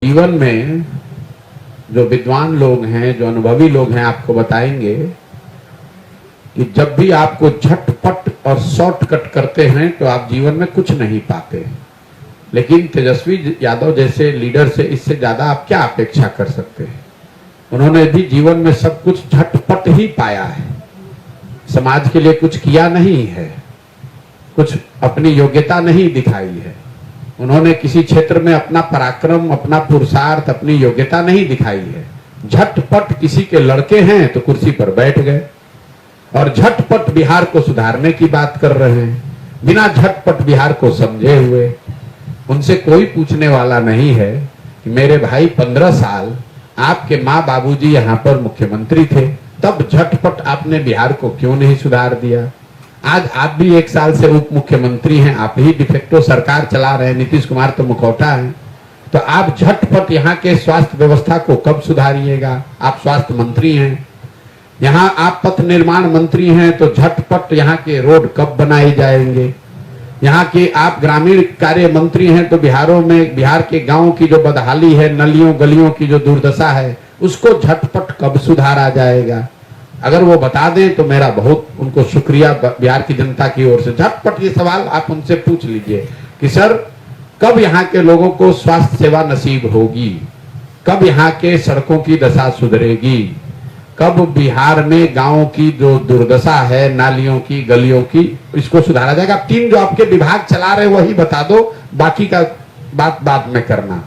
जीवन में जो विद्वान लोग हैं, जो अनुभवी लोग हैं, आपको बताएंगे कि जब भी आपको झटपट और शॉर्टकट करते हैं तो आप जीवन में कुछ नहीं पाते। लेकिन तेजस्वी यादव जैसे लीडर से इससे ज्यादा आप क्या अपेक्षा कर सकते हैं। उन्होंने भी जीवन में सब कुछ झटपट ही पाया है, समाज के लिए कुछ किया नहीं है, कुछ अपनी योग्यता नहीं दिखाई है। उन्होंने किसी क्षेत्र में अपना पराक्रम, अपना पुरुषार्थ, अपनी योग्यता नहीं दिखाई है। झटपट किसी के लड़के हैं तो कुर्सी पर बैठ गए और झटपट बिहार को सुधारने की बात कर रहे हैं, बिना झटपट बिहार को समझे हुए। उनसे कोई पूछने वाला नहीं है कि मेरे भाई 15 साल आपके माँ बाबूजी यहाँ पर मुख्यमंत्री थे, तब झटपट आपने बिहार को क्यों नहीं सुधार दिया। आज आप भी 1 साल से उप मुख्यमंत्री हैं, आप ही डिफेक्टो सरकार चला रहे हैं, नीतीश कुमार तो मुखौटा है। तो आप झटपट यहाँ के स्वास्थ्य व्यवस्था को कब सुधारिएगा। आप स्वास्थ्य मंत्री हैं, यहाँ आप पथ निर्माण मंत्री हैं, तो झटपट यहाँ के रोड कब बनाए जाएंगे। यहाँ के आप ग्रामीण कार्य मंत्री हैं, तो बिहार के गांव की जो बदहाली है, नलियों गलियों की जो दुर्दशा है, उसको झटपट कब सुधारा जाएगा। अगर वो बता दें तो मेरा बहुत उनको शुक्रिया बिहार की जनता की ओर से। झटपट ये सवाल आप उनसे पूछ लीजिए कि सर कब यहाँ के लोगों को स्वास्थ्य सेवा नसीब होगी, कब यहाँ के सड़कों की दशा सुधरेगी, कब बिहार में गांवों की जो दुर्दशा है, नालियों की, गलियों की, इसको सुधारा जाएगा। 3 जो आपके विभाग चला रहे वही बता दो, बाकी का बात बाद में करना।